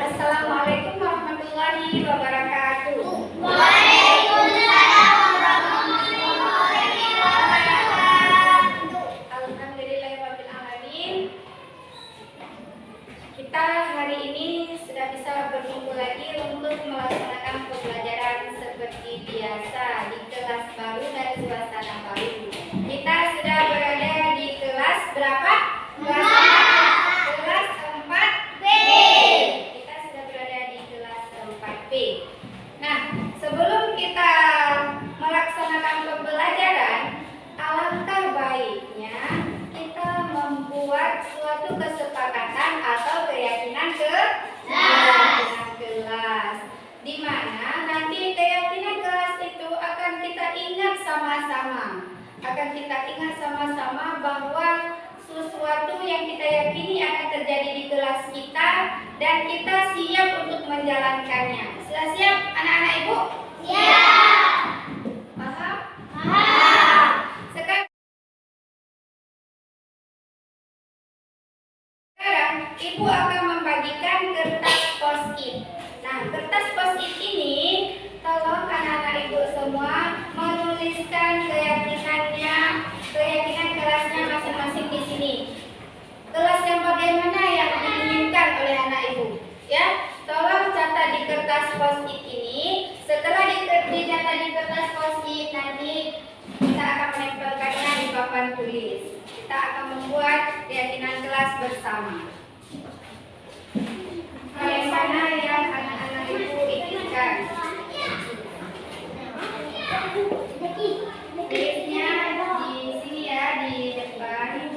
Assalamualaikum warahmatullahi wabarakatuh. Waalaikumsalam warahmatullahi wabarakatuh. Alhamdulillahirabbil alamin. Kita hari ini sudah bisa berkumpul lagi untuk melaksanakan pembelajaran seperti biasa di kelas baru dan suasana baru. Kita sudah berada di kelas berapa? Kelas 4B. Kita sudah berada di kelas 4B. Nah, sebelum kita melaksanakan pembelajaran, alangkah baiknya kita membuat suatu kesepakatan atau keyakinan kelas, di mana nanti keyakinan kelas itu akan kita ingat sama-sama, bahwa sesuatu yang kita yakini akan terjadi di kelas kita dan kita siap untuk menjalankannya. Sudah siap anak-anak ibu? Siap. Paham? Paham. Sekarang ibu akan membagikan kertas post-it. Nah, kertas post-it ini tolong anak-anak ibu semua menuliskan keyakinan kelasnya masing-masing di sini. Kelas yang bagaimana yang diinginkan oleh anak ibu? Ya, tolong catat di kertas post-it ini. Setelah dicatat di kertas post-it, nanti kita akan menempelkannya di papan tulis. Kita akan membuat keyakinan kelas bersama. Hal yang mana yang anak-anak ibu inginkan? Tulisnya di sini ya, di depan.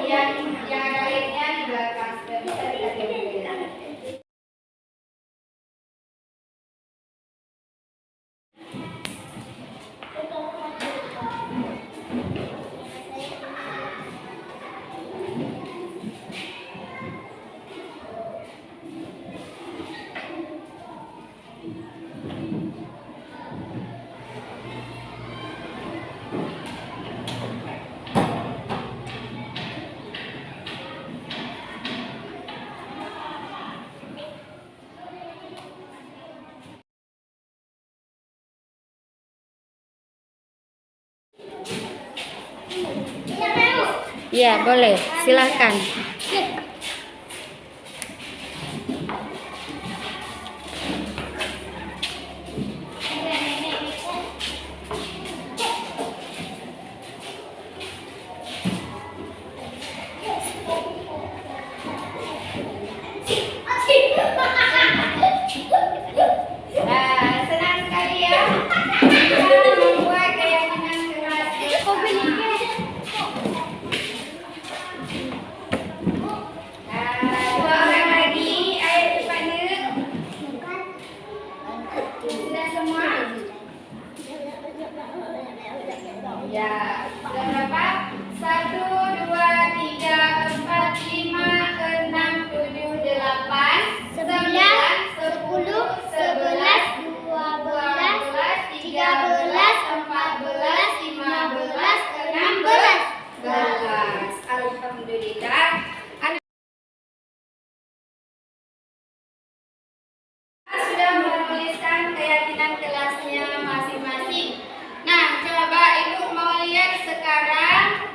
Yang ada linknya di belakang. Sudah bisa dilihat. Ya, boleh. Silakan. Senang sekali ya. Kita membuat keyakinan kelas bersama. Ya, sudah berapa? 1, 2, 3, 4, 5, 6, 7, 8, 9, 10, 11, 12, 13, 14, 15, 16, 17, 18, 19, 20, 12. Alhamdulillah. Sudah menuliskan keyakinan kelasnya masing-masing. Nah, coba ibu mau lihat sekarang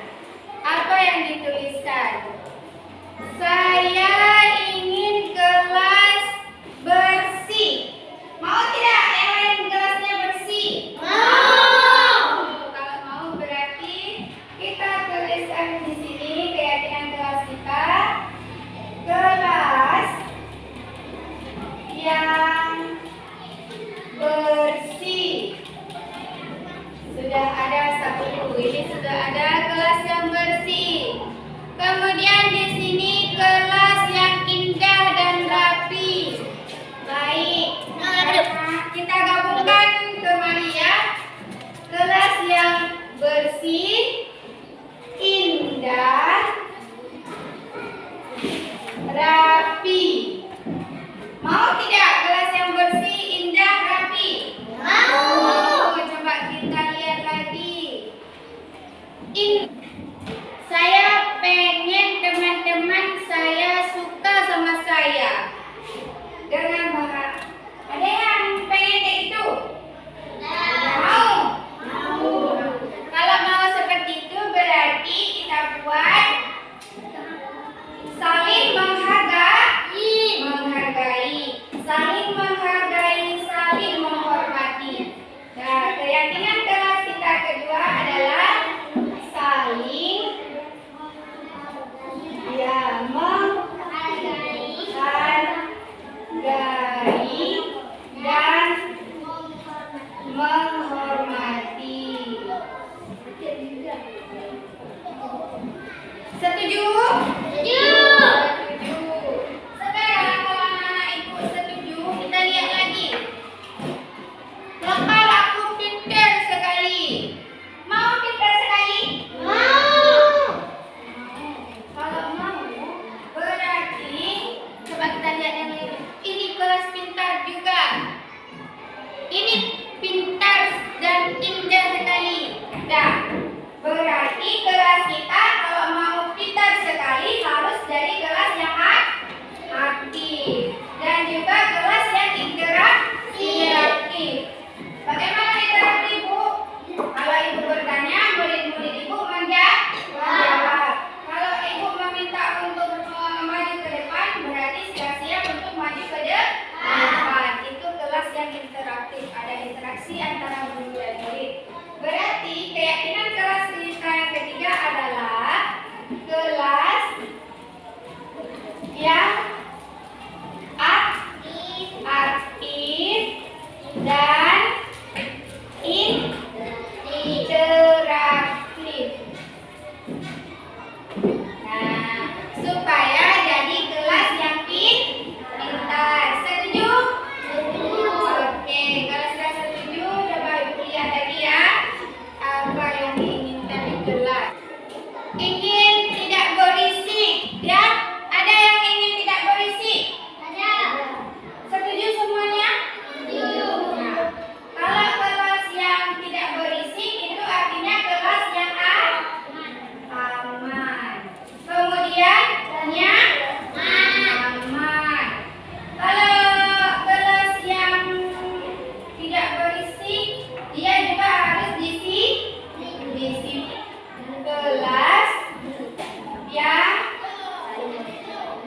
apa yang dituliskan. Saya ingin kelas bersih. Mau tidak yang lain kelasnya bersih? Mau. Kalau mau berarti kita tuliskan di sini keyakinan kelas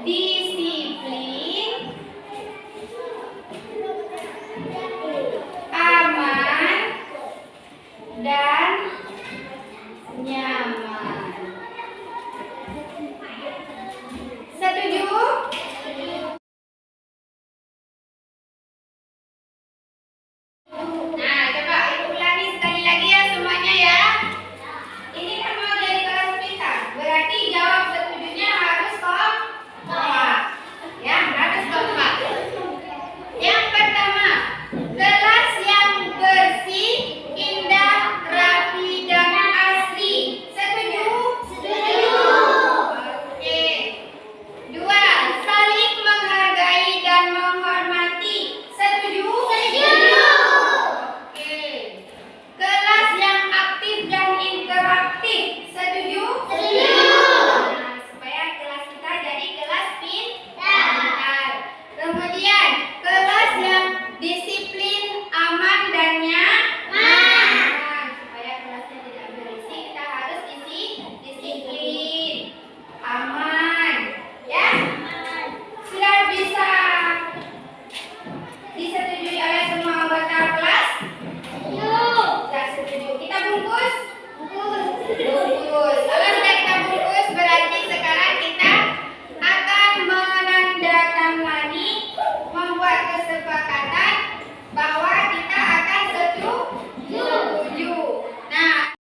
disiplin, aman, dan nyaman. Setuju? Nah, coba ibu ulangi sekali lagi ya semuanya ya. Ini kan mau jadi kelas kita, berarti jawab setujunya harus kompak. Ya, harus kompak. Yang pertama, kelas yang bersih, indah, rapi, dan asri. Setuju? Setuju. Oke. Dua, saling menghargai dan menghormati. Setuju? Setuju. Oke. Kelas yang aktif dan interaktif. Setuju? Setuju. Nah, supaya kelas kita jadi kelas pintar. Kemudian, kelas yang disiplin, aman, dan nyaman. Supaya kelasnya tidak berisik, kita harus disiplin, aman. Ya? Sudah bisa disetujui oleh semua anggota kelas? Sudah setuju. Kita bungkus? Bungkus. Kalau sudah kita bungkus, berarti sekarang kita akan menandatangani, membuat kesepakatan bahwa kita akan setuju. Nah,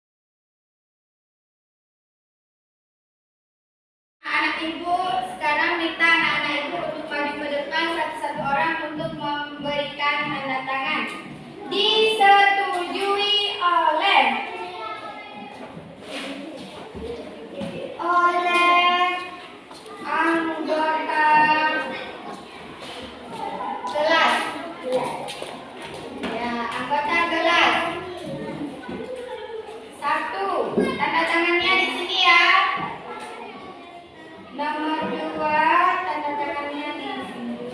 anak ibu sekarang minta anak-anak ibu untuk maju ke depan satu-satu orang untuk memberikan tanda tangan. Disetujui oleh anggota kelas. Ya, anggota kelas. Satu, tanda tangannya di sini ya. Nomor dua, tanda tangannya di sini.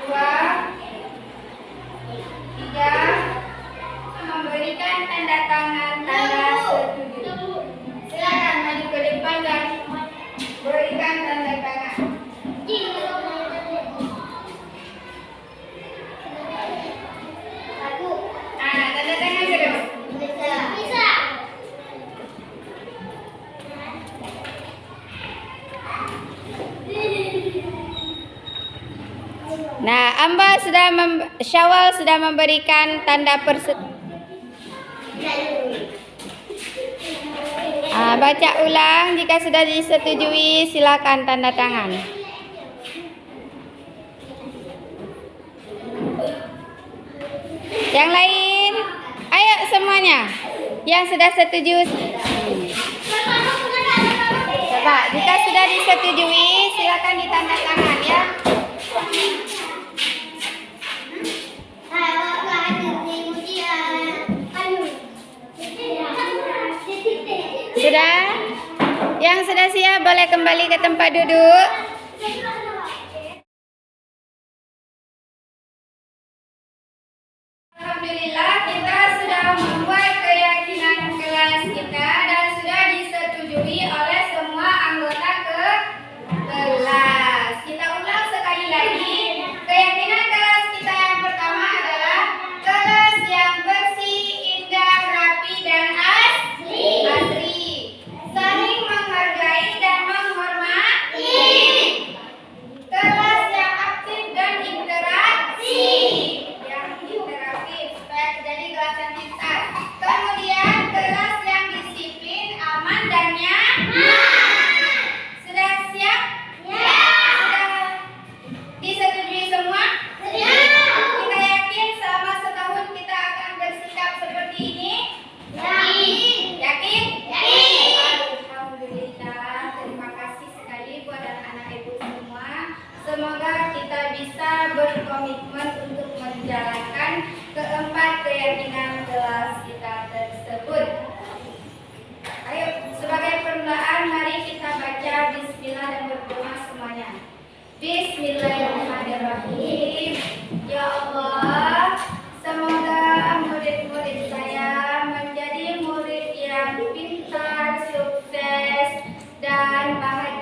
Dua, tiga, memberikan tanda tangan tanda setuju. Silakan maju ke depan dan berikan tanda tangan. Nah, tanda tangan dulu. Bisa. Nah, Syawal sudah memberikan tanda persetujuan. Baca ulang, jika sudah disetujui silakan tanda tangan. Yang lain, ayo semuanya. Yang sudah setuju. Coba, jika sudah disetujui silakan ditanda tangan ya. Sudah? Yang sudah siap boleh kembali ke tempat duduk. Alhamdulillah kita sudah membuat keyakinan kelas kita dan sudah disetujui oleh semua anggota kelas. Kita ulang sekali lagi. Keyakinan kelas kita yang pertama adalah kelas yang bersih, indah, rapi, dan asri. Saling menghargai dan menghormati. Kelas yang aktif dan interaktif. Supaya jadi kelas yang pintar. Kemudian kelas yang disiplin, aman, dan nyaman. Sudah siap? Ya. Sudah disetujui semua? Ya. Kita yakin selama setahun kita akan bersikap seperti ini? Yakin. Yakin? Yakin. Alhamdulillah. Terima kasih sekali buat anak-anak ibu semua. Semoga kita bisa berkomitmen untuk menjalankan keempat keyakinan kelas kita tersebut. Ayo, sebagai permulaan mari kita baca bismillah dan berdoa semuanya. Bismillahirrahmanirrahim. Ya Allah, semoga murid-murid saya menjadi murid yang pintar, sukses, dan bahagia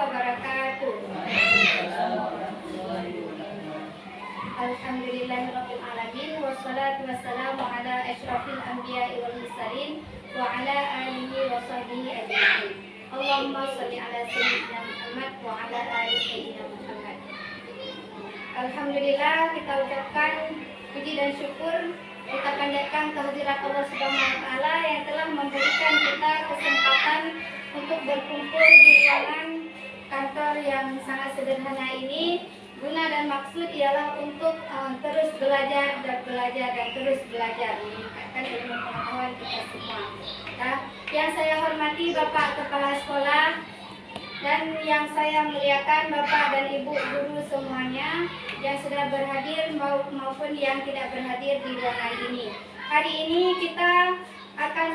wabarakatuh. Alhamdulillahirabbil alamin wassalatu wassalamu ala asyrafil anbiya'i wal mursalin wa ala alihi wa sahbihi ajma'in. Allahumma shalli ala sayyidina Muhammad wa ala ali sayyidina Muhammad. Alhamdulillah, kita ucapkan puji dan syukur, kita panjatkan kehadirat Allah Subhanahu wa taala yang telah memberikan kita kesempatan untuk berkumpul di ruangan kantor yang sangat sederhana ini. Guna dan maksud ialah untuk terus belajar dan belajar dan terus belajar, meningkatkan ilmu pengetahuan kita semua. Nah, yang saya hormati Bapak Kepala Sekolah dan yang saya muliakan Bapak dan Ibu guru semuanya yang sudah berhadir maupun yang tidak berhadir di ruangan ini. Hari ini kita akan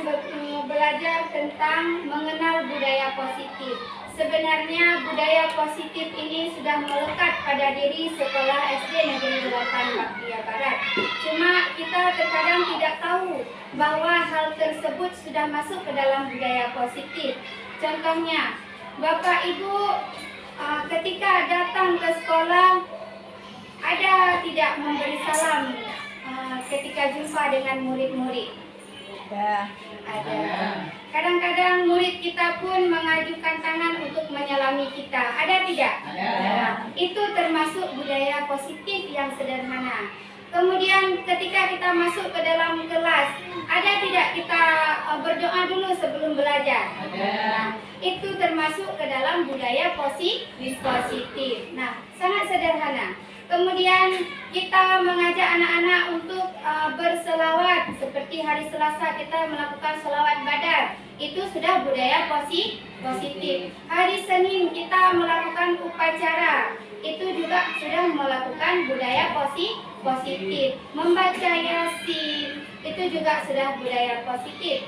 belajar tentang mengenal budaya positif. Sebenarnya budaya positif ini sudah melekat pada diri sekolah SD Negeri 8 Baktia Barat. Cuma kita terkadang tidak tahu bahwa hal tersebut sudah masuk ke dalam budaya positif. Contohnya, Bapak Ibu ketika datang ke sekolah ada tidak memberi salam ketika jumpa dengan murid-murid? Ada. Kadang-kadang murid kita pun mengajukan tangan untuk menyalami kita. Ada tidak? Ada. Itu termasuk budaya positif yang sederhana. Kemudian ketika kita masuk ke dalam kelas, ada tidak kita berdoa dulu sebelum belajar? Ada. Nah, itu termasuk ke dalam budaya positif. Nah, sangat sederhana. Kemudian kita mengajak anak-anak untuk berselawat. Seperti hari Selasa kita melakukan selawat badar. Itu sudah budaya positif. Hari Senin kita melakukan upacara. Itu juga sudah melakukan budaya positif. Membaca Yasin, itu juga sudah budaya positif.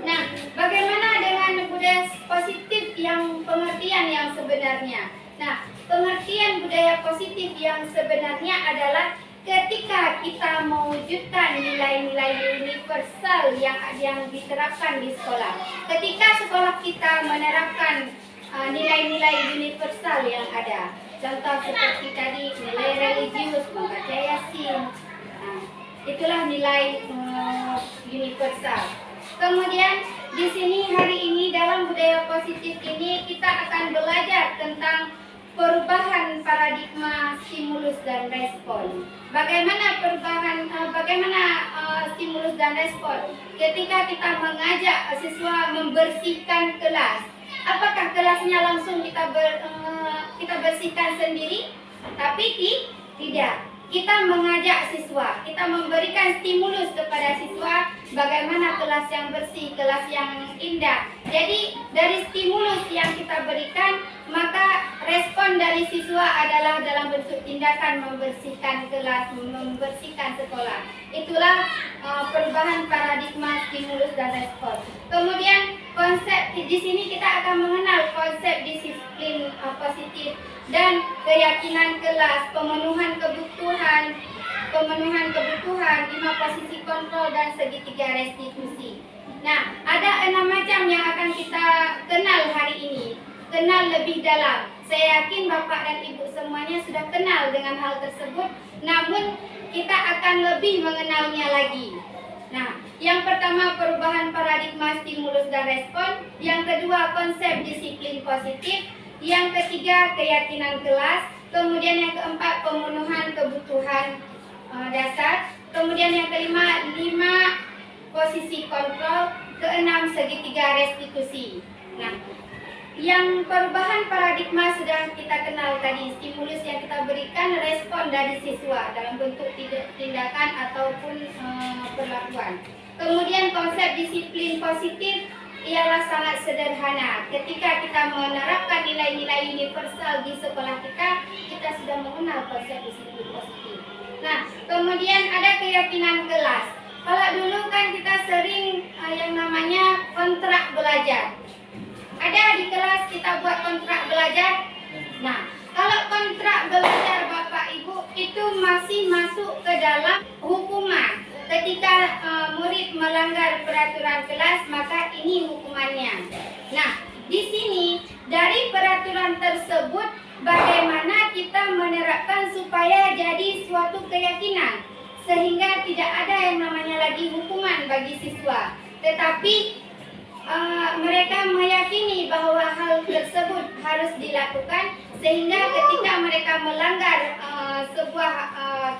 Nah, bagaimana dengan budaya positif yang pengertian yang sebenarnya? Nah, pengertian budaya positif yang sebenarnya adalah ketika kita mewujudkan nilai-nilai universal yang diterapkan di sekolah. Ketika sekolah kita menerapkan nilai-nilai universal yang ada. Contoh seperti tadi nilai religius, membaca Yasin. Nah, itulah nilai universal. Kemudian di sini hari ini dalam budaya positif ini kita akan belajar tentang perubahan paradigma stimulus dan respon. Bagaimana stimulus dan respon? Ketika kita mengajak siswa membersihkan kelas, apakah kelasnya langsung kita bersihkan sendiri? Tapi tidak. Kita mengajak siswa, kita memberikan stimulus kepada siswa bagaimana kelas yang bersih, kelas yang indah. Jadi dari stimulus yang kita berikan, maka respon dari siswa adalah dalam bentuk tindakan membersihkan kelas, membersihkan sekolah. Itulah perubahan paradigma stimulus dan respon. Kemudian konsep di sini kita akan mengenal konsep disiplin positif dan keyakinan kelas, pemenuhan kebutuhan, 5 posisi kontrol dan segitiga restitusi. Nah, ada 6 macam yang akan kita kenal hari ini. Kenal lebih dalam. Saya yakin Bapak dan Ibu semuanya sudah kenal dengan hal tersebut, namun kita akan lebih mengenalnya lagi. Nah, yang pertama perubahan paradigma stimulus dan respon, yang kedua konsep disiplin positif, yang ketiga keyakinan kelas, kemudian yang keempat pemenuhan kebutuhan dasar, kemudian yang kelima 5 posisi kontrol, keenam segitiga restitusi. Nah, yang perubahan paradigma sudah kita kenal tadi, stimulus yang kita berikan, respon dari siswa dalam bentuk tindakan ataupun perlakuan. Kemudian konsep disiplin positif ialah sangat sederhana. Ketika kita menerapkan nilai-nilai universal di sekolah kita sudah mengenal konsep disiplin positif. Nah, kemudian ada keyakinan kelas. Kalau dulu kan kita sering yang namanya kontrak belajar. Ada di kelas kita buat kontrak belajar. Nah, kalau kontrak belajar Bapak Ibu itu masih masuk ke dalam hukuman. Ketika murid melanggar peraturan kelas, maka ini hukumannya. Nah, di sini dari peraturan tersebut bagaimana kita menerapkan supaya jadi suatu keyakinan sehingga tidak ada yang namanya lagi hukuman bagi siswa, tetapi mereka meyakini bahwa hal tersebut harus dilakukan sehingga ketika mereka melanggar sebuah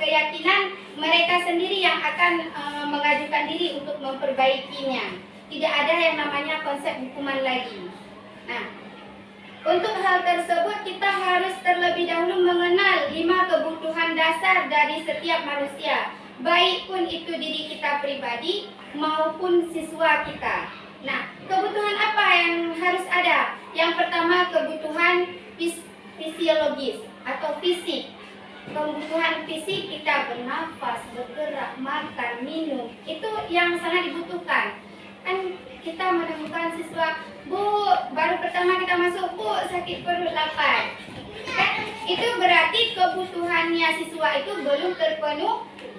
keyakinan, mereka sendiri yang akan mengajukan diri untuk memperbaikinya. Tidak ada yang namanya konsep hukuman lagi. Nah, untuk hal tersebut kita harus terlebih dahulu mengenal 5 kebutuhan dasar dari setiap manusia, baik pun itu diri kita pribadi maupun siswa kita. Nah, kebutuhan apa yang harus ada? Yang pertama, kebutuhan fisiologis atau fisik. Kebutuhan fisik kita bernafas, bergerak, makan, minum, itu yang sangat dibutuhkan. Kan kita menemukan siswa, Bu, baru pertama kita masuk, Bu, sakit perut, lapar. Kan itu berarti kebutuhannya siswa itu belum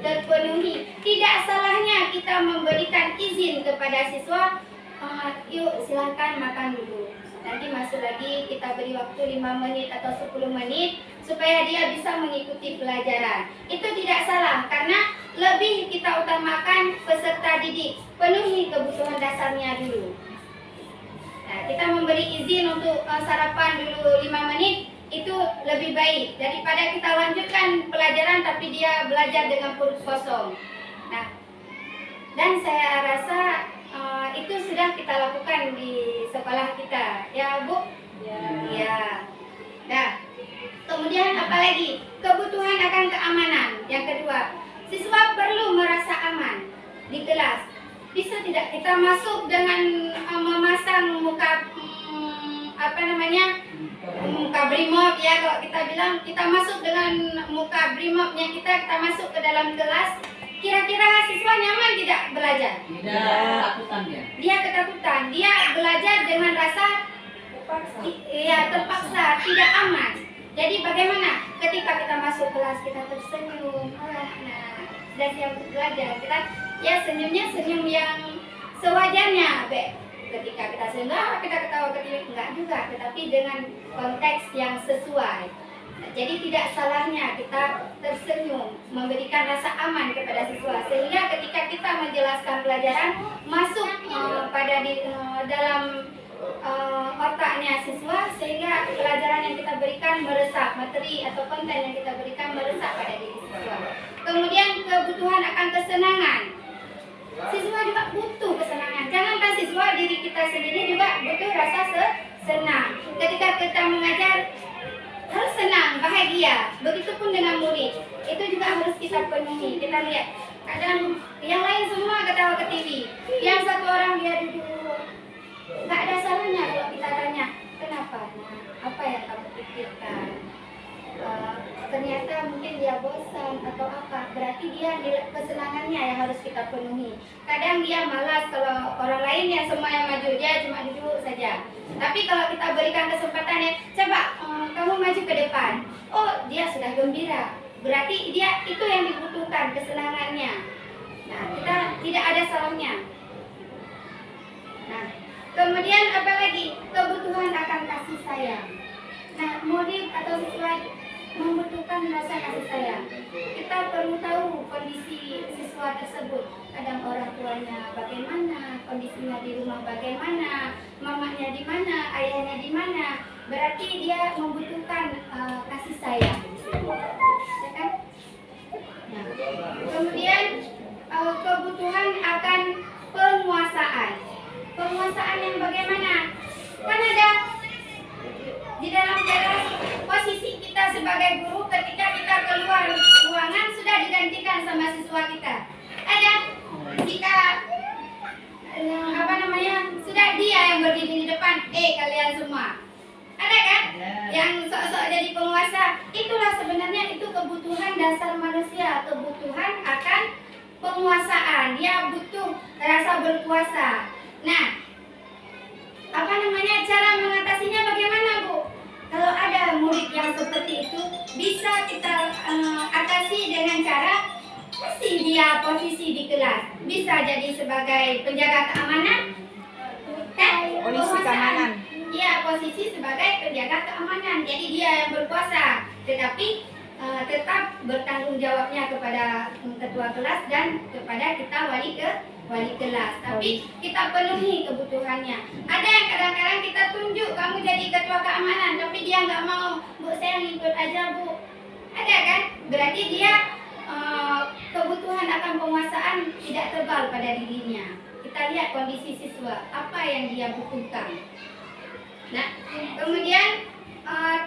terpenuhi. Tidak salahnya kita memberikan izin kepada siswa, yuk silahkan makan dulu. Nanti masuk lagi, kita beri waktu 5 menit atau 10 menit supaya dia bisa mengikuti pelajaran. Itu tidak salah karena lebih kita utamakan peserta didik, penuhi kebutuhan dasarnya dulu. Nah, kita memberi izin untuk sarapan dulu 5 menit itu lebih baik daripada kita lanjutkan pelajaran tapi dia belajar dengan perut kosong. Nah, dan saya rasa itu sudah kita lakukan di sekolah kita, ya Bu? Ya. Nah, kemudian apa lagi? Kebutuhan akan keamanan. Yang kedua, siswa perlu merasa aman di kelas. Bisa tidak kita masuk dengan memasang muka muka brimob, ya, kalau kita bilang kita masuk dengan muka brimobnya kita masuk ke dalam kelas. Kira-kira siswa nyaman tidak belajar? Tidak, ketakutan dia. Dia ketakutan, dia belajar dengan rasa terpaksa, tidak aman. Jadi bagaimana? Ketika kita masuk kelas kita tersenyum, nah, sudah siap untuk belajar. Kita senyumnya senyum yang sewajarnya, ketika kita senyum, kita ketawa ketiwi, enggak juga, tetapi dengan konteks yang sesuai. Jadi tidak salahnya kita tersenyum, memberikan rasa aman kepada siswa sehingga ketika kita menjelaskan pelajaran masuk dalam otaknya siswa sehingga pelajaran yang kita berikan meresap, materi atau konten yang kita berikan meresap pada diri siswa. Kemudian kebutuhan akan kesenangan. Siswa juga butuh kesenangan. Jangankan siswa, diri kita sendiri juga butuh rasa senang. Ketika kita mengajar harus senang, bahagia. Begitupun dengan murid. Itu juga harus kita penuhi. Kita lihat, kadang yang lain semua ketawa ke TV. Yang satu orang dia duduk. Gak ada salahnya kalau kita tanya, kenapa? Nah, apa yang kamu pikirkan? Ternyata mungkin dia bosan atau apa. Berarti dia kesenangannya yang harus kita penuhi. Kadang dia malas kalau orang lain yang semua yang maju, dia cuma duduk saja. Tapi kalau kita berikan kesempatannya, coba kamu maju ke depan. Oh, dia sudah gembira. Berarti dia itu yang dibutuhkan, kesenangannya. Nah, kita tidak ada salahnya. Nah, kemudian apa lagi? Kebutuhan akan kasih sayang. Nah, murid atau siswa membutuhkan rasa kasih sayang. Kita perlu tahu kondisi siswa tersebut. Kadang orang tuanya bagaimana, kondisinya di rumah bagaimana, mamanya di mana, ayahnya di mana. Berarti dia membutuhkan kasih sayang. Ya kan? Nah, kemudian kebutuhan akan penguasaan. Penguasaan yang bagaimana? Kan ada di dalam kelas posisi kita sebagai guru ketika kita keluar ruangan sudah digantikan sama siswa kita. Ada jika sudah dia yang berdiri di depan, kalian semua. Ada kan? Yang sok-sok jadi penguasa. Itulah sebenarnya itu kebutuhan dasar manusia, kebutuhan akan penguasaan. Dia butuh rasa berkuasa. Nah, cara mengatasinya bagaimana, Bu? Kalau ada murid yang seperti itu, bisa kita atasi dengan cara kasih dia posisi di kelas. Bisa jadi sebagai penjaga keamanan, kan? Polisi keamanan. Iya, posisi sebagai penjaga keamanan. Jadi dia yang berkuasa, tetapi tetap bertanggung jawabnya kepada ketua kelas dan kepada kita wali kelas. Tapi kita penuhi kebutuhannya. Ada yang kadang-kadang kita tunjuk kamu jadi ketua keamanan, tapi dia nggak mau. Bu, saya ngikut aja, Bu. Ada kan? Berarti dia kebutuhan akan penguasaan tidak tebal pada dirinya. Kita lihat kondisi siswa, apa yang dia butuhkan. Nah, kemudian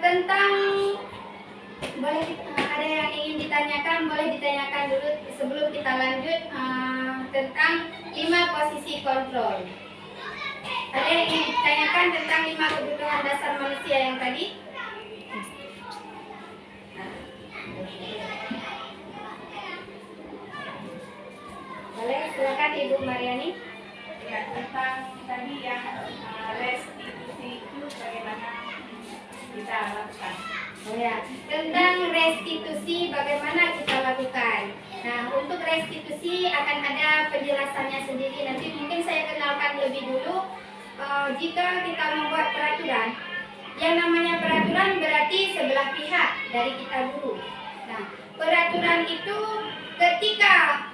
tentang ada yang ingin ditanyakan, boleh ditanyakan dulu sebelum kita lanjut tentang 5 posisi kontrol. Ada yang ingin ditanyakan tentang 5 kebutuhan dasar manusia yang tadi? Boleh, silakan Ibu Mariani. Ya, tentang tadi yang restitusi itu bagaimana kita lakukan. Oh ya, tentang restitusi bagaimana kita lakukan. Nah, untuk restitusi akan ada penjelasannya sendiri. Nanti mungkin saya kenalkan lebih dulu. Jika kita membuat peraturan, yang namanya peraturan berarti sebelah pihak dari kita guru. Nah, peraturan itu ketika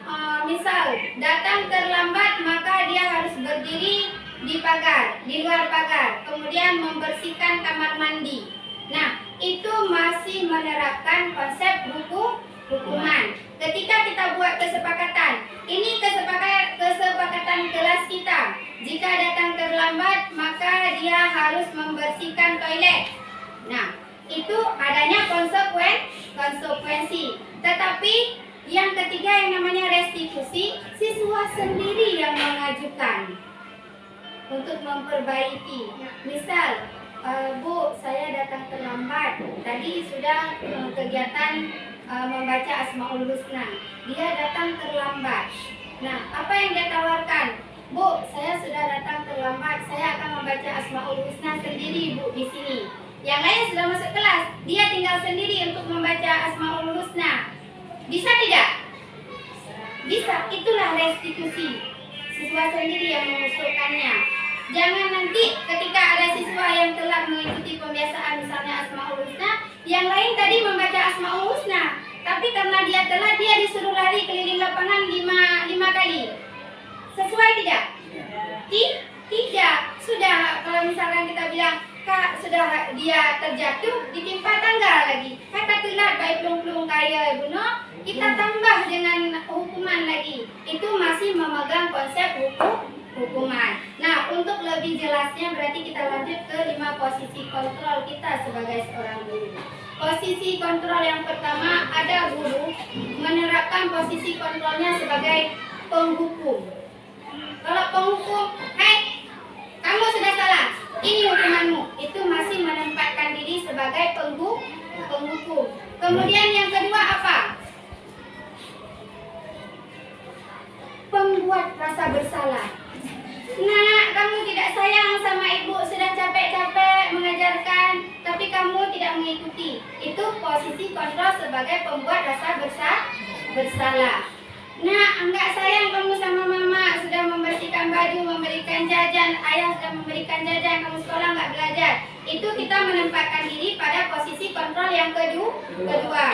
misal datang terlambat, maka dia harus berdiri di pagar, di luar pagar, kemudian membersihkan kamar mandi. Nah, itu masih menerapkan konsep hukuman. Ketika kita buat kesepakatan, ini kesepakatan kelas kita. Jika datang terlambat, maka dia harus membersihkan toilet. Nah, itu adanya konsekuensi. Tetapi yang ketiga yang namanya restitusi, siswa sendiri yang mengajukan untuk memperbaiki. Misal, Bu, saya datang terlambat. Tadi sudah kegiatan membaca Asmaul Husna. Dia datang terlambat. Nah, apa yang dia tawarkan? Bu, saya sudah datang terlambat. Saya akan membaca Asmaul Husna sendiri, Bu, di sini. Yang lain sudah masuk kelas. Dia tinggal sendiri untuk membaca Asmaul Husna. Bisa tidak? Bisa. Itulah restitusi. Siswa sendiri yang mengusulkannya. Jangan nanti ketika ada siswa yang telah mengikuti pembiasaan misalnya Asmaul Husna, yang lain tadi membaca Asmaul Husna, tapi karena dia telat, dia disuruh lari keliling lapangan 5 kali. Sesuai tidak? Tidak. Sudah, kalau misalkan kita bilang, Kak, sudah dia terjatuh, ditimpa tangga lagi. Kata telat, baik plung-plung kaya bunuh, kita tambah dengan hukuman lagi. Itu masih memegang konsep hukuman. Nah, untuk lebih jelasnya berarti kita lanjut ke 5 posisi kontrol kita sebagai seorang guru. Posisi kontrol yang pertama, ada guru menerapkan posisi kontrolnya sebagai penghukum. Kalau penghukum, hai, kamu sudah salah, ini hukumanmu. Itu masih menempatkan diri sebagai penghukum. Kemudian yang kedua apa? Pembuat rasa bersalah. Nah, kamu tidak sayang sama ibu, sudah capek-capek mengajarkan, tapi kamu tidak mengikuti. Itu posisi kontrol sebagai pembuat rasa bersalah. Nah, enggak sayang kamu sama mama, sudah membersihkan baju, memberikan jajan, ayah sudah memberikan jajan, kamu sekolah enggak belajar. Itu kita menempatkan diri pada posisi kontrol yang kedua,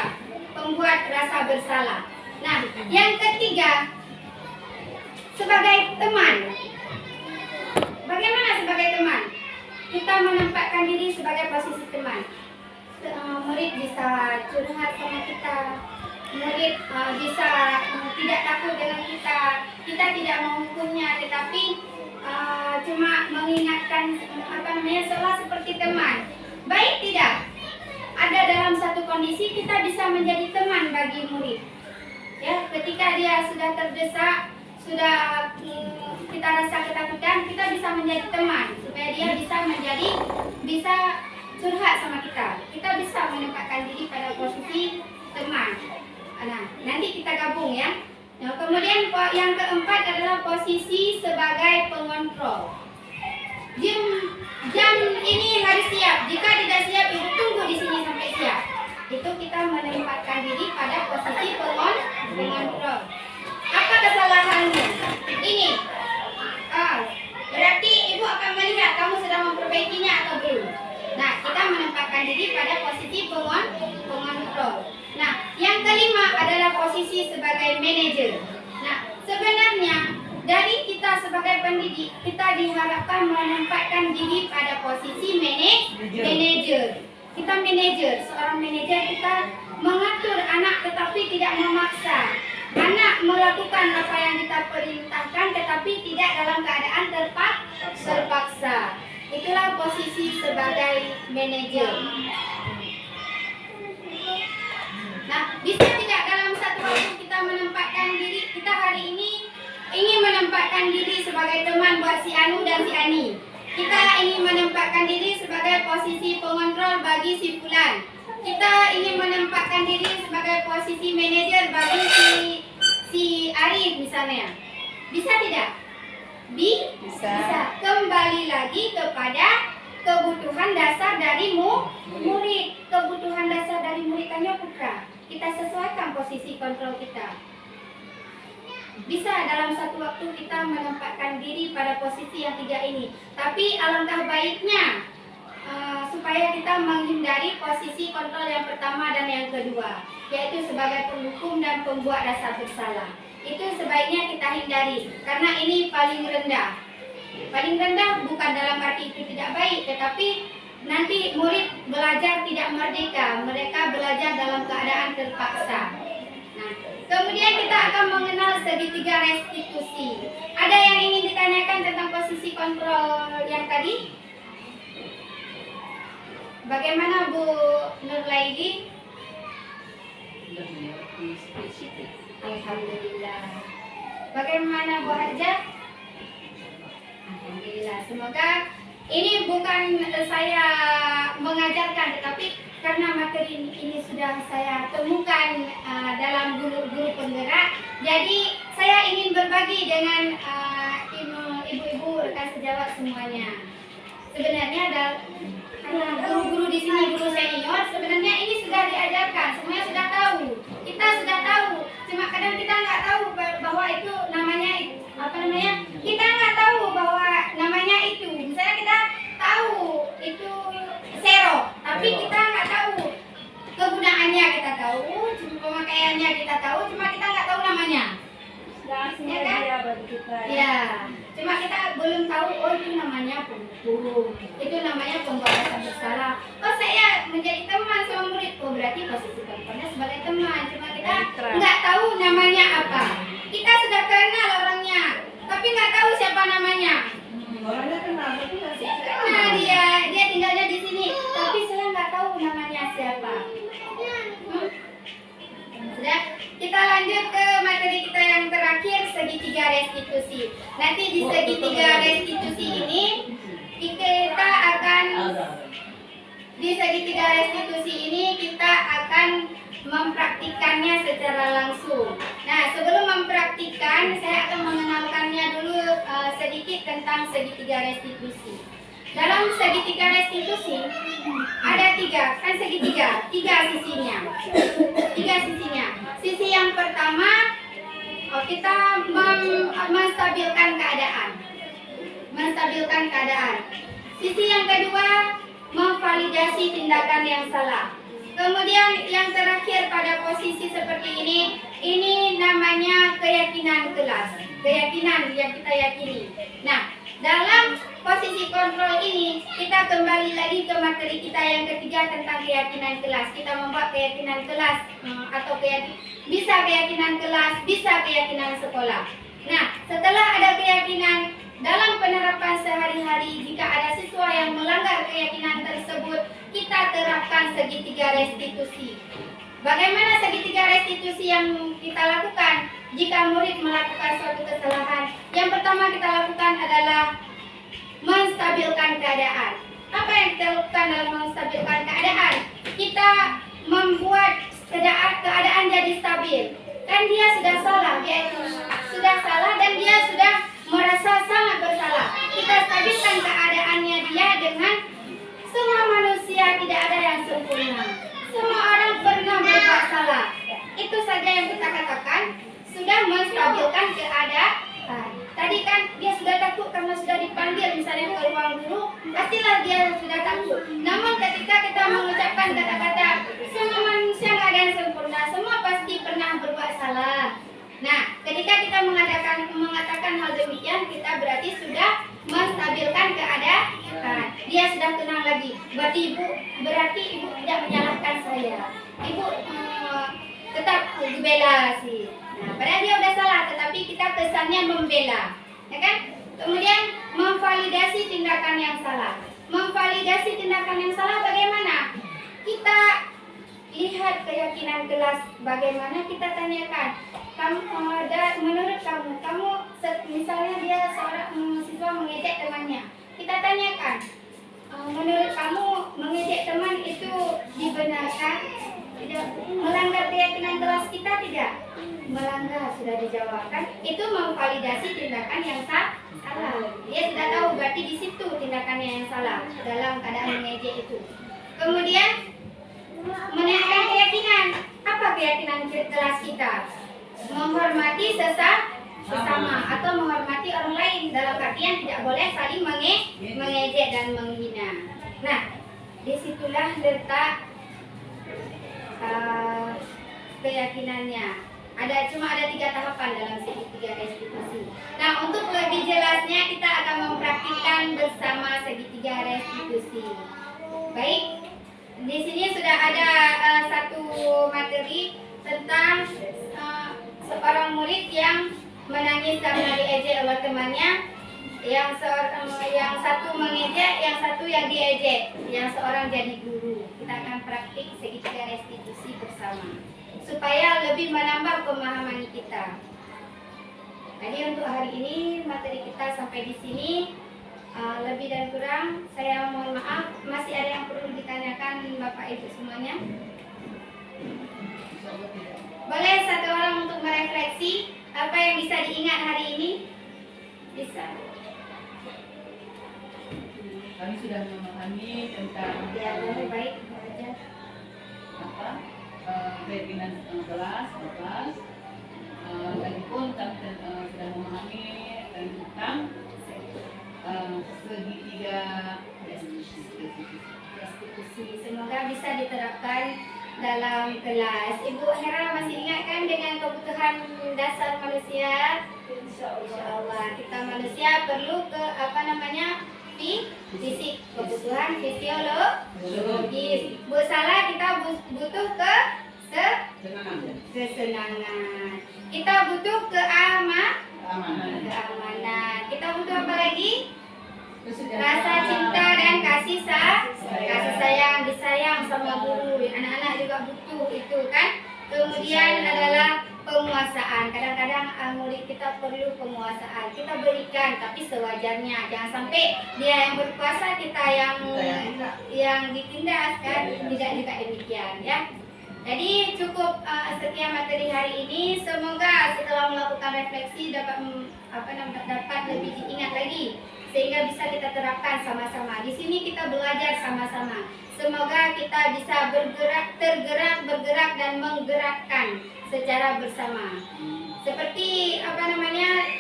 pembuat rasa bersalah. Nah, yang ketiga, sebagai teman. Bagaimana sebagai teman? Kita menempatkan diri sebagai posisi teman. Murid bisa curhat sama kita. Murid bisa tidak takut dengan kita. Kita tidak menghukumnya, tetapi cuma mengingatkan seolah seperti teman. Baik tidak? Ada dalam satu kondisi kita bisa menjadi teman bagi murid. Ya, ketika dia sudah terdesak, sudah kita rasa ketakutan, kita bisa menjadi teman supaya dia bisa curhat sama kita. Kita bisa menempatkan diri pada posisi teman. Nah, nanti kita gabung ya. Nah, kemudian yang keempat adalah posisi sebagai pengontrol. Jam ini harus siap. Jika tidak siap, ibu tunggu di sini sampai siap. Itu kita menempatkan diri pada posisi pengontrol. Apa kesalahanmu? Ini. Berarti ibu akan melihat kamu sedang memperbaikinya atau belum. sebagai manajer. Nah, sebenarnya dari kita sebagai pendidik, kita diharapkan menempatkan diri pada posisi manajer. Kita manajer, seorang manajer kita mengatur anak tetapi tidak memaksa. Anak melakukan apa yang kita perintahkan tetapi tidak dalam keadaan terpaksa. Itulah posisi sebagai manajer. Nah, bisa tidak dalam satu waktu kita menempatkan diri, kita hari ini ingin menempatkan diri sebagai teman buat si Anu dan si Ani. Kita ingin menempatkan diri sebagai posisi pengontrol bagi si Fulan. Kita ingin menempatkan diri sebagai posisi manajer bagi si Arif misalnya. Bisa tidak? Bisa. Kembali lagi kepada kebutuhan dasar dari murid. Kebutuhan dasar dari murid tanya putra. Kita sesuaikan posisi kontrol kita. Bisa dalam satu waktu kita menempatkan diri pada posisi yang tiga ini. Tapi alangkah baiknya supaya kita menghindari posisi kontrol yang pertama dan yang kedua, yaitu sebagai penghukum dan pembuat rasa bersalah. Itu sebaiknya kita hindari karena ini paling rendah. Paling rendah bukan dalam arti itu tidak baik, tetapi nanti murid belajar tidak merdeka, mereka belajar dalam keadaan terpaksa. Nah, kemudian kita akan mengenal segitiga restitusi. Ada yang ingin ditanyakan tentang posisi kontrol yang tadi? Bagaimana Bu Nurlaidi? Lebih spesifik. Alhamdulillah. Bagaimana Bu Hajah? Alhamdulillah. Semoga ini bukan saya mengajarkan, tetapi karena materi ini sudah saya temukan dalam guru-guru penggerak, jadi saya ingin berbagi dengan ibu-ibu rekan sejawat semuanya. Sebenarnya ada guru-guru di sini, guru senior, sebenarnya ini sudah diajarkan, semuanya sudah tahu. Kita sudah tahu, cuma kadang kita nggak tahu bahwa itu namanya kita nggak tahu bahwa namanya itu. Misalnya kita tahu itu sero, tapi kita nggak tahu kegunaannya, kita tahu, cuma pemakaiannya kita tahu, cuma kita nggak tahu namanya. Ya kan? Ya, cuma kita belum tahu, oh itu namanya penghukum, itu namanya pembuat rasa bersalah. Oh saya menjadi teman sama murid, oh berarti posisi kontrolnya sebagai teman, cuma kita nggak tahu namanya apa. Kita sudah kenal orangnya, tapi nggak tahu siapa namanya. Orangnya kenal, tapi nggak sih? Nah dia tinggalnya di sini, tapi saya nggak tahu namanya siapa. Sudah, kita lanjut ke materi kita yang terakhir, segitiga restitusi. Nanti di segitiga restitusi ini kita akan mempraktikannya secara langsung. Nah, sebelum mempraktikkan, saya akan mengenalkannya dulu sedikit tentang segitiga restitusi. Dalam segitiga restitusi ada tiga sisinya. Sisi yang pertama kita menstabilkan keadaan. Sisi yang kedua memvalidasi tindakan yang salah. Kemudian yang terakhir pada posisi seperti ini namanya keyakinan kelas, keyakinan yang kita yakini. Nah, dalam posisi kontrol ini kita kembali lagi ke materi kita yang ketiga tentang keyakinan kelas. Kita membuat keyakinan kelas atau bisa keyakinan kelas, bisa keyakinan sekolah. Nah, setelah ada keyakinan dalam penerapan sehari-hari, jika ada siswa yang melanggar keyakinan tersebut, kita terapkan segitiga restitusi. Bagaimana segitiga restitusi yang kita lakukan jika murid melakukan suatu kesalahan? Yang pertama kita lakukan adalah menstabilkan keadaan. Apa yang kita lakukan dalam menstabilkan keadaan? Kita membuat keadaan jadi stabil. Kan dia sudah salah, dan dia sudah merasa sangat bersalah. Kita stabilkan keadaannya dia dengan semua manusia tidak ada yang sempurna. Semua orang pernah berbuat salah. Itu saja yang kita katakan sudah menstabilkan keadaan. Tadi kan dia sudah takut karena sudah dipanggil misalnya ke ruang guru, pastilah dia sudah takut. Namun ketika kita mengucapkan kata-kata semua manusia nggak ada yang sempurna, semua pasti pernah berbuat salah. Ketika kita mengatakan hal demikian, kita berarti sudah menstabilkan keadaan. Dia sudah tenang lagi. Berarti ibu tidak menyalahkan saya. Ibu tetap membela sih. Nah, padahal dia udah salah, tetapi kita pesannya membela, ya kan? Kemudian memvalidasi tindakan yang salah. Memvalidasi tindakan yang salah bagaimana? Kita lihat keyakinan kelas, bagaimana kita tanyakan. Menurut kamu misalnya dia seorang siswa mengejek temannya, kita tanyakan, menurut kamu mengejek teman itu dibenarkan? Tidak melanggar keyakinan kelas kita, tidak melanggar, sudah dijawabkan. Itu memvalidasi tindakan yang salah. Dia sudah tahu berarti di situ tindakannya yang salah dalam keadaan mengejek itu. Kemudian menanyakan keyakinan. Apa keyakinan kelas kita? Menghormati sesama atau menghormati orang lain, dalam artian tidak boleh saling mengejek dan menghina. Nah, disitulah letak keyakinannya. Cuma ada 3 tahapan dalam segitiga restitusi. Nah, untuk lebih jelasnya kita akan mempraktikkan bersama segitiga restitusi. Baik, di sini sudah ada satu materi tentang seorang murid yang menangis karena diejek oleh temannya. Yang satu mengejek, yang satu yang diejek, yang seorang jadi guru. Kita akan praktik segitiga restitusi bersama supaya lebih menambah pemahaman kita. Jadi untuk hari ini materi kita sampai di sini. Lebih dan kurang saya mohon maaf. Masih ada yang perlu ditanyakan Bapak Ibu semuanya? Boleh satu orang untuk merefleksi apa yang bisa diingat hari ini? Bisa. Kami sudah memahami tentang Boleh, baik. Aja. keyakinan kelas. Lagipun kami sudah memahami tentang segitiga restitusi. Semoga bisa diterapkan dalam kelas. Ibu Hera masih ingat kan dengan kebutuhan dasar manusia? Insya Allah. Kita manusia perlu fisik, kebutuhan fisiologis. Bu salah, kita butuh kesenangan. Kita butuh keamanan. Kita butuh apa lagi? Rasa cinta dan kasih sayang, disayang sama guru. Anak-anak juga butuh itu kan. Kemudian adalah penguasaan. Kadang-kadang murid kita perlu penguasaan. Kita berikan tapi sewajarnya. Jangan sampai dia yang berkuasa, kita yang ditindas kan. Tidak juga demikian ya. Jadi cukup sekian materi hari ini. Semoga setelah melakukan refleksi dapat lebih diingat lagi sehingga bisa kita terapkan sama-sama. Di sini kita belajar sama-sama. Semoga kita bisa bergerak dan menggerakkan secara bersama. Seperti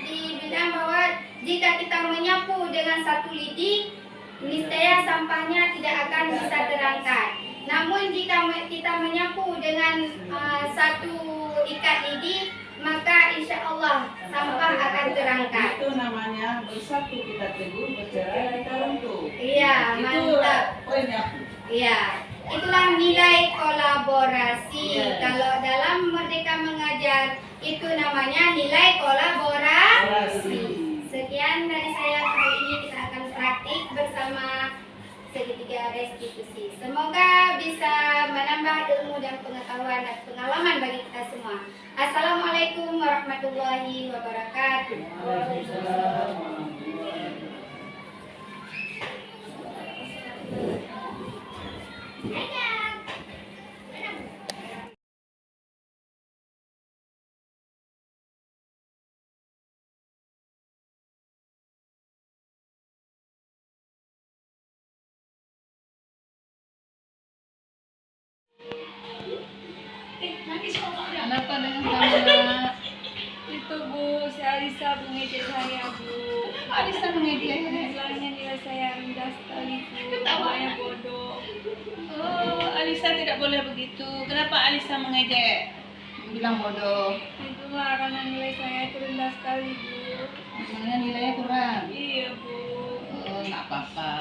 dibilang bahwa jika kita menyapu dengan satu lidi, niscaya sampahnya tidak akan bisa terangkat. Namun jika kita menyapu dengan satu ikat lidi, maka insya Allah sampah akan terangkat. Itu namanya bersatu kita teguh, bercerai kita runtuh. Iya, mantap. Poinnya. Iya, itulah nilai kolaborasi. Kalau dalam Merdeka Mengajar itu namanya nilai kolaborasi. Sekian dari saya hari ini, kita akan praktik bersama segitiga restitusi. Semoga bisa menambah ilmu dan pengetahuan dan pengalaman bagi kita semua. Assalamualaikum warahmatullahi wabarakatuh. Waalaikumsalam. Kenapa dengan kamera? Itu Bu, si Alisa mengejek saya Bu. Alisa mengejek. Bilangnya nilai saya rendah sekali Bu. Saya bodoh. Oh, Alisa tidak boleh begitu. Kenapa Alisa mengejek? Bilang bodoh. Itu lah karena nilai saya itu rendah sekali, Bu. Makanya nilainya kurang. Iya, Bu. Oh, nggak apa-apa.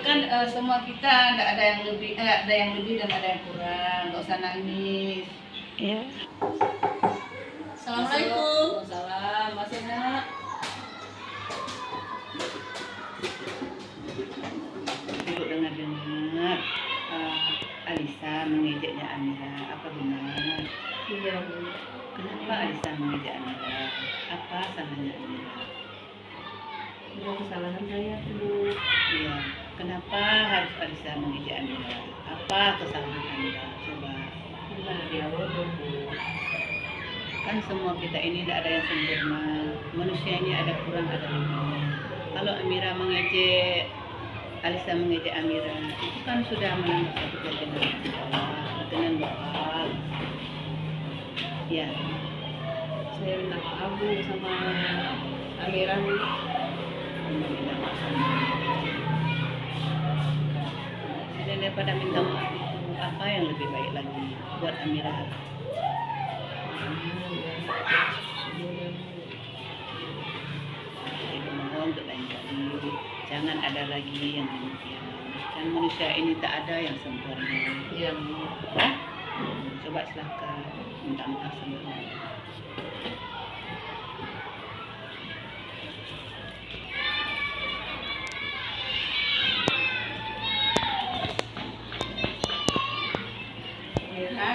Kan semua kita nggak ada yang lebih, ada yang lebih dan ada yang kurang. Nggak usah nangis. Ya. Assalamualaikum. Waalaikumsalam. Masuk nak. Ibu dengar-dengar Alisa mengejeknya Amira. Apa benar? Iya, Bu. Kenapa Alisa mengejek Amira? Apa salahnya Amira? Itu kesalahan saya, Bu. Iya. Kenapa harus Alisa mengejek Amira? Apa kesalahan Amira? Coba. Benar dia, Bu. Kan semua kita ini tidak ada yang sempurna. Manusia ini ada kurang, ada lebih. Kalau Amira mengejek, Alisa mengejek Amira, itu kan sudah menambah satu kebenaran sekolah dengan bakal. Ya, Saya minta maaf, Bu, sama Amira, Bu. minta maaf sama. Dan daripada minta maaf itu, apa yang lebih baik lagi buat Amira? Jadi mohon untuk lain kali jangan ada lagi yang demikian. Kan manusia ini tak ada yang sempurna. Iya, Bu. Hah? Coba silakan minta maaf sama Allah. Amira,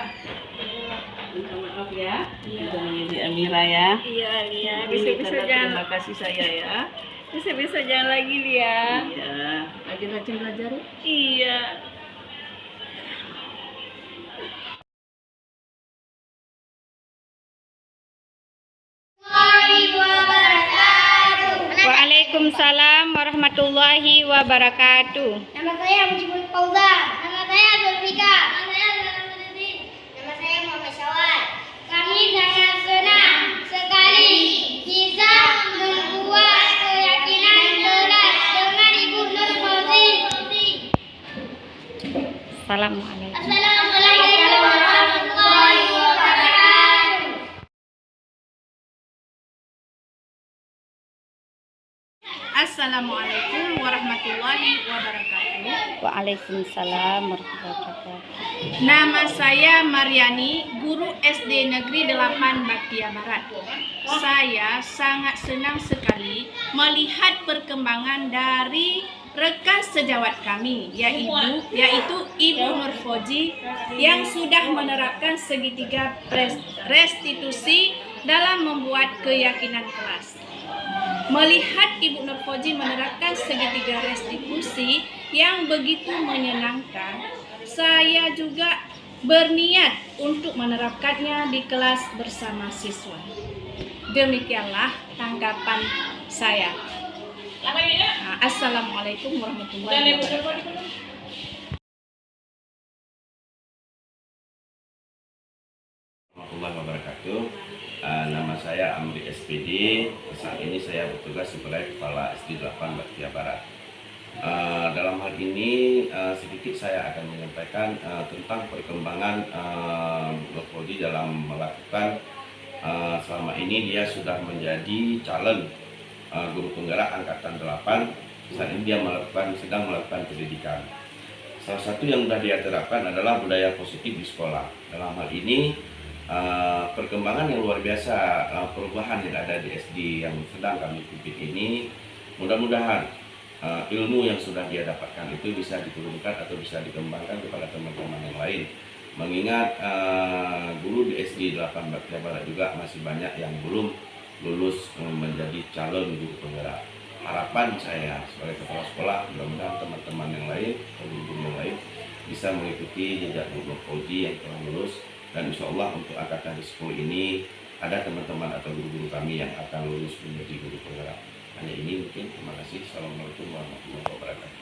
minta maaf ya. Sudah mengejek Amira ya. Iya, Lia. Ini Bisa-bisa karena jangan, terima kasih saya ya. bisa-bisa jangan lagi, Lia. Iya. Rajin-rajin belajar ya. Iya. Waalaikumsalam warahmatullahi wabarakatuh. Nama saya Mujibul Fauzan. Nama saya Abdul Fika. Nama saya Zalamuddin. Nama saya Muhammad Syawal. Kami sangat senang sekali bisa membuat keyakinan kelas dengan Ibu Nur Fauzi. Assalamualaikum. Assalamualaikum warahmatullahi wabarakatuh. Assalamualaikum warahmatullahi wabarakatuh. Waalaikumsalam warahmatullahi wabarakatuh. Nama saya Mariani, guru SD Negeri 8 Baktia Barat. Saya sangat senang sekali melihat perkembangan dari rekan sejawat kami, yaitu Ibu Nur Fauzi yang sudah menerapkan segitiga restitusi dalam membuat keyakinan kelas. Melihat Ibu Nur Fauzi menerapkan segitiga restitusi yang begitu menyenangkan, saya juga berniat untuk menerapkannya di kelas bersama siswa. Demikianlah tanggapan saya. Assalamualaikum warahmatullahi wabarakatuh. Warahmatullahi wabarakatuh. Nama saya Amri SPD. Saat ini saya bertugas sebagai Kepala SD 8 Baktia Barat. Dalam hal ini sedikit saya akan menyampaikan tentang perkembangan Nur Fauzi dalam melakukan selama ini dia sudah menjadi calon guru penggerak angkatan 8. Saat ini dia sedang melakukan pendidikan. Salah satu yang sudah dia terapkan adalah budaya positif di sekolah. Dalam hal ini perkembangan yang luar biasa, perubahan yang ada di SD yang sedang kami pimpin ini, mudah-mudahan ilmu yang sudah dia dapatkan itu bisa diturunkan atau bisa dikembangkan kepada teman-teman yang lain. Mengingat guru di SD 8 Baktia Barat juga masih banyak yang belum lulus menjadi calon guru penggerak. Harapan saya sebagai kepala sekolah, mudah-mudahan teman-teman yang lain, guru-guru yang lain bisa mengikuti jejak Nur Fauzi yang telah lulus. Dan insya Allah untuk angkatan 10 ini ada teman-teman atau guru-guru kami yang akan lulus menjadi guru penggerak. Hanya ini mungkin. Terima kasih. Assalamualaikum warahmatullahi wabarakatuh.